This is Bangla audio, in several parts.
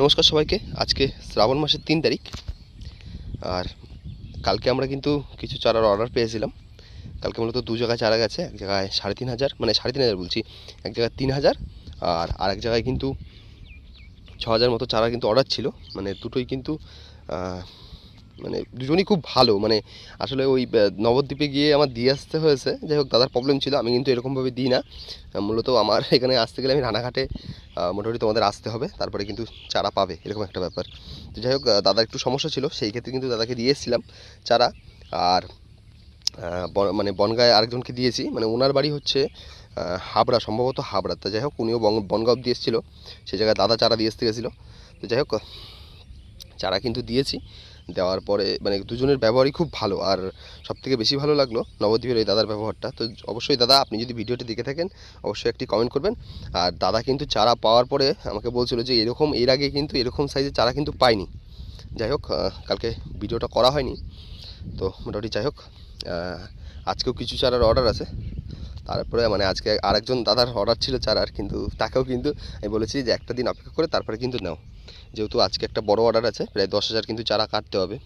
নমস্কার সবাইকে। আজকে শ্রাবণ মাসের 3 তারিখ। আর কালকে আমরা কিন্তু কিছু চারার অর্ডার পেয়েছিলাম। কালকে মূলত দু জায়গায় চারা গেছে, এক জায়গায় 3,500, মানে 3,500 বলছি, এক জায়গায় 3,000, আর আরেক জায়গায় কিন্তু 6,000 মতো চারা কিন্তু অর্ডার ছিল। মানে দুটোই কিন্তু মানে দুজনই খুব ভালো। মানে আসলে ওই নবদ্বীপে গিয়ে আমার দিয়ে আসতে হয়েছে, যাই হোক দাদার প্রবলেম ছিল। আমি কিন্তু এরকমভাবে দিই না, মূলত আমার এখানে আসতে গেলে আমি রানাঘাটে মোটামুটি তোমাদের আসতে হবে, তারপরে কিন্তু চারা পাবে, এরকম একটা ব্যাপার। তো যাই হোক দাদার একটু সমস্যা ছিল, সেই ক্ষেত্রে কিন্তু দাদাকে দিয়ে এসেছিলাম চারা। আর মানে বনগাঁয় আরেকজনকে দিয়েছি, মানে ওনার বাড়ি হচ্ছে হাবড়া, সম্ভবত হাবড়া। তো যাই হোক উনিও বনগাঁও দিয়ে এসেছিলো, সেই জায়গায় দাদা চারা দিয়ে আসতে গেছিলো। তো যাই হোক চারা কিন্তু দিয়েছি। দেওয়ার পরে মানে দুজনের ব্যবহারই খুব ভালো। আর সবথেকে বেশি ভালো লাগলো নবদ্বীপের ওই দাদার ব্যবহারটা। তো অবশ্যই দাদা, আপনি যদি ভিডিওটি দেখে থাকেন অবশ্যই একটি কমেন্ট করবেন। আর দাদা কিন্তু চারা পাওয়ার পরে আমাকে বলছিল যে এরকম এর আগে কিন্তু এরকম সাইজের চারা কিন্তু পাইনি। যাই হোক কালকে ভিডিওটা করা হয়নি। তো মোটামুটি যাই হোক আজকেও কিছু চারার অর্ডার আছে। তারপরে মানে আজকে আরেকজন দাদার অর্ডার ছিল চারার, কিন্তু তাকেও কিন্তু আমি বলেছি যে একটা দিন অপেক্ষা করে তারপরে কিন্তু নাও, যেহেতু আজকে একটা বড় অর্ডার আছে, প্রায় 10,000 কিন্তু চারা কাটতে হবে।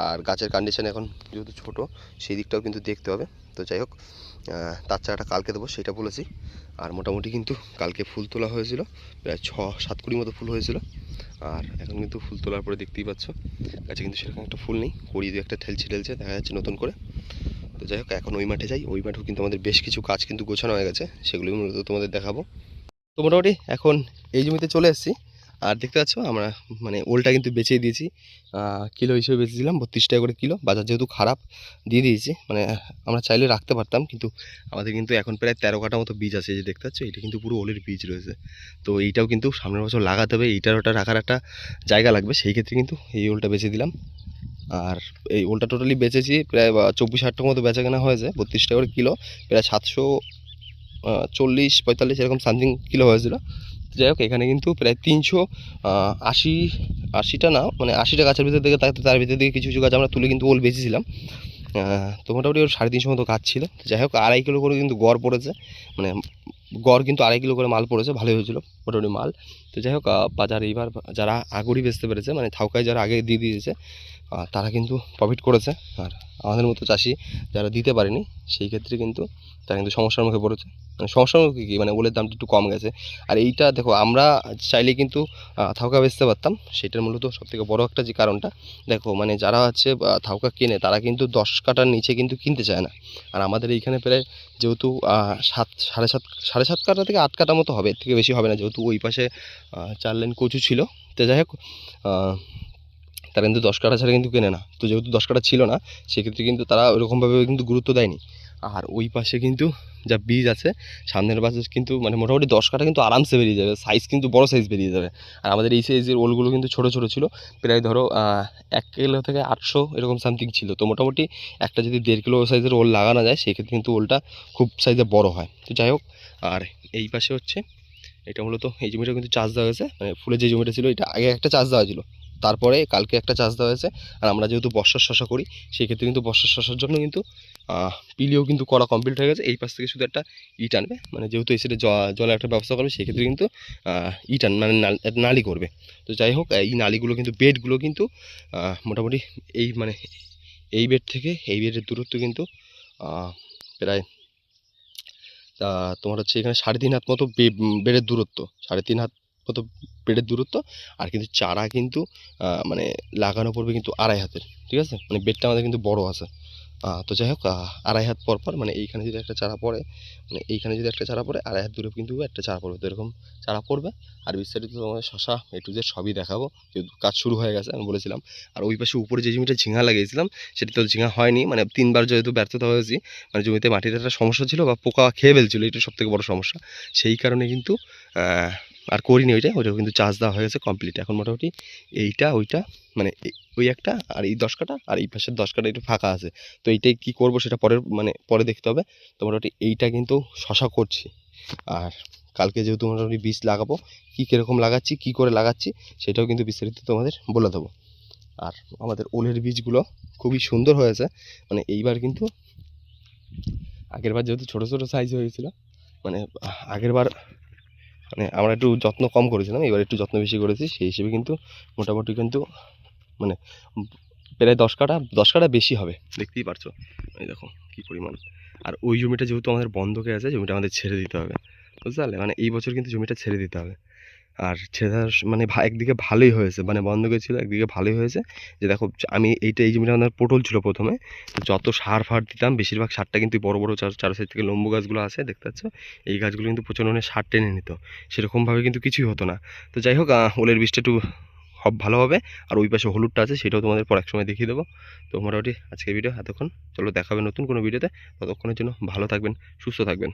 আর গাছের কন্ডিশন এখন যেহেতু ছোটো, সেই দিকটাও কিন্তু দেখতে হবে। তো যাই হোক তার চারাটা কালকে দেবো সেটা বলেছি। আর মোটামুটি কিন্তু কালকে ফুল তোলা হয়েছিল, প্রায় 6-7 কুড়ি মতো ফুল হয়েছিল। আর এখন কিন্তু ফুল তোলার পরে দেখতেই পাচ্ছ গাছে কিন্তু সেরকম একটা ফুল নেই, কড়ি দিয়ে একটা ঠেলছে দেখা যাচ্ছে নতুন করে। তো যাই হোক এখন ওই মাঠে যাই, ওই মাঠেও কিন্তু আমাদের বেশ কিছু কাজ কিন্তু গোছানো হয়ে গেছে, সেগুলোই মূলত তোমাদের দেখাবো। তো মোটামুটি এখন এই জমিতে চলে এসেছি। আর দেখতে পাচ্ছ আমরা মানে ওলটা কিন্তু বেচিয়ে দিয়েছি, কিলো হিসেবে বেচেছিলাম 32 টাকা করে কিলো। বাজার যেহেতু খারাপ দিয়ে দিয়েছি, মানে আমরা চাইলে রাখতে পারতাম, কিন্তু আমাদের কিন্তু এখন প্রায় 13 কাঠা মতো বীজ আছে, যে দেখতে পাচ্ছ এটা কিন্তু পুরো ওলের বীজ রয়েছে। তো এইটাও কিন্তু সামনের বছর লাগাতে হবে, এইটার ওটা রাখার একটা জায়গা লাগবে, সেই ক্ষেত্রে কিন্তু এই ওলটা বেচে দিলাম। আর এই ওলটা টোটালি বেচেছি প্রায় 24,000 টাকা মতো বেচা কেনা হয়েছে, 32 টাকা করে কিলো, প্রায় 740-45 এরকম সামথিং কিলো হয়েছিল। যাই হোক এখানে কিন্তু প্রায় 380টা না, মানে 80টা গাছের ভিতর থেকে তার ভিতর থেকে কিছু কিছু গাছ আমরা তুলে কিন্তু ওল বেঁচেছিলাম। তো মোটামুটি ওর 350 মতো গাছ ছিল। যাই হোক 2.5 কিলো করে কিন্তু গড় পড়েছে, মানে গড় কিন্তু 2.5 কিলো করে মাল পড়েছে, ভালোই হয়েছিল মোটামুটি মাল। তো যাই হোক বাজার এইবার যারা আগরই বেচতে পেরেছে, মানে থাউকায় যারা আগে দিয়ে দিয়েছে তারা কিন্তু প্রফিট করেছে। আর আমাদের মতো চাষি যারা দিতে পারেনি, সেই ক্ষেত্রে কিন্তু তারা কিন্তু সমস্যার মুখে পড়েছে। মানে সমস্যার মুখে কি, মানে ওলের দামটা একটু কম গেছে। আর এইটা দেখো আমরা চাইলে কিন্তু থাউকা বেচতে পারতাম, সেটার মূলত সবথেকে বড় একটা যে কারণটা দেখো, মানে যারা হচ্ছে থাউকা কেনে তারা কিন্তু 10 কাটার নিচে কিন্তু কিনতে চায় না। আর আমাদের এইখানে প্রায় যেহেতু 7 সাড়ে 7 কাটা থেকে 8 কাটা মতো হবে, এর থেকে বেশি হবে না, যেহেতু ওই পাশে 4 লাইন কচু ছিল। তো যাই হোক তারা কিন্তু 10 কাঠা ছাড়া কিন্তু কেনে না। তো যেহেতু 10 কাঠা ছিল না, সেক্ষেত্রে কিন্তু তারা ওইরকমভাবে কিন্তু গুরুত্ব দেয়নি। আর ওই পাশে কিন্তু যা বীজ আছে সামনের পাশে কিন্তু মানে মোটামুটি 10 কাঠা কিন্তু আরামসে বেরিয়ে যাবে, সাইজ কিন্তু বড় সাইজ বেরিয়ে যাবে। আর আমাদের এই সাইজের ওলগুলো কিন্তু ছোটো ছোটো ছিল, প্রায় ধরো 1 কিলো থেকে 800 এরকম সামথিং ছিল। তো মোটামুটি একটা যদি 1.5 কিলো সাইজের ওল লাগানো যায়, সেক্ষেত্রে কিন্তু ওলটা খুব সাইজে বড় হয়। তো যাই হোক আর এই পাশে হচ্ছে এটা মূলত এই জমিটা কিন্তু চাষ দেওয়া হয়েছে, মানে ফুলের যে জমিটা ছিল এটা আগে একটা চাষ দেওয়া ছিল, তারপরে কালকে একটা চাষ দেওয়া হয়েছে। আর আমরা যেহেতু বর্ষার শশা করি, সেই ক্ষেত্রে কিন্তু বর্ষার শশার জন্য কিন্তু পিলিও কিন্তু করা কমপ্লিট হয়ে গেছে। এই পাশ থেকে শুধু একটা ইট আনবে, মানে যেহেতু এই সাইডে জলের একটা ব্যবস্থা করবে, সেক্ষেত্রে কিন্তু ইট মানে নালি করবে। তো যাই হোক এই নালিগুলো কিন্তু বেডগুলো কিন্তু মোটামুটি এই মানে এই বেড থেকে এই বেডের দূরত্ব কিন্তু প্রায় তোমার হচ্ছে এখানে 3.5 হাত মতো বেডের দূরত্ব, 3.5 হাত মতো বেডের দূরত্ব। আর কিন্তু চারা কিন্তু মানে লাগানো পড়বে কিন্তু 2.5 হাতের, ঠিক আছে, মানে বেডটা আমাদের কিন্তু বড় আছে। তো যাই হোক 2.5 হাত পর পর, মানে এইখানে যদি একটা চারা পড়ে, মানে এইখানে যদি একটা চারা পড়ে 2.5 হাত দূরে কিন্তু একটা চারা পড়বে। তো এরকম চারা পড়বে। আর বিস্তারিত তোমাদের শশা A to Z সবই দেখাবো, যেহেতু কাজ শুরু হয়ে গেছে আমি বলেছিলাম। আর ওই পাশে উপরে যে জমিটা ঝিঙা লাগিয়েছিলাম, সেটা তো ঝিঙা হয়নি, মানে 3বার যেহেতু ব্যর্থতা হয়েছি, মানে জমিতে মাটির একটা সমস্যা ছিল বা পোকা খেয়ে ফেলছিল, এটা সবথেকে বড় সমস্যা। সেই কারণে কিন্তু আর করিনি ওইটাও কিন্তু চাষ দেওয়া হয়ে গেছে কমপ্লিট। এখন মোটামুটি এইটা ওইটা মানে ওই একটা আর এই 10 কাঠা আর এই পাশের 10 কাঠা একটু ফাঁকা আছে। তো এইটাই কী করবো সেটা পরে দেখতে হবে। তো মোটামুটি এইটা কিন্তু শশা করছি। আর কালকে যেহেতু মোটামুটি বীজ লাগাবো, কীরকম লাগাচ্ছি, কী করে লাগাচ্ছি, সেটাও কিন্তু বিস্তারিত তোমাদের বলে দেবো। আর আমাদের ওলের বীজগুলো খুবই সুন্দর হয়েছে, মানে এইবার কিন্তু আগেরবার যেহেতু ছোটো ছোটো সাইজ হয়েছিল, মানে আগেরবার মানে আমরা একটু যত্ন কম করেছিলাম, এবার একটু যত্ন বেশি করেছি, সেই হিসেবে কিন্তু মোটামুটি কিন্তু মানে প্রায় 10 কাঠা বেশি হবে, দেখতেই পারছো। এই দেখো কী পরিমাণ। আর ওই জমিটা যেহেতু আমাদের বন্ধকে আছে, জমিটা আমাদের ছেড়ে দিতে হবে, বুঝতে পারলে? মানে এই বছর কিন্তু জমিটা ছেড়ে দিতে হবে। আর ছেড়ে দেওয়ার মানে একদিকে ভালোই হয়েছে, মানে বন্ধকে ছিল, একদিকে ভালোই হয়েছে যে দেখো আমি এই জমিটা আমাদের পটল ছিল প্রথমে, তো যত সার ফার দিতাম বেশিরভাগ সারটা কিন্তু বড় বড় চার সাইড থেকে লম্বু গাছগুলো আছে দেখতে পাচ্ছ, এই গাছগুলো কিন্তু প্রচণ্ড মানে সার টেনে নিত, সেরকমভাবে কিন্তু কিছুই হতো না। তো যাই হোক, ওলের বীজটা একটু ভালো হবে। আর ওই পাশে হলুদটা আছে, সেটাও তোমাদের পর এক সময় দেখিয়ে দেবো। তো মোটামুটি আজকের ভিডিও এতক্ষণ, চলো দেখাবে নতুন কোনো ভিডিওতে, ততক্ষণের জন্য ভালো থাকবেন, সুস্থ থাকবেন।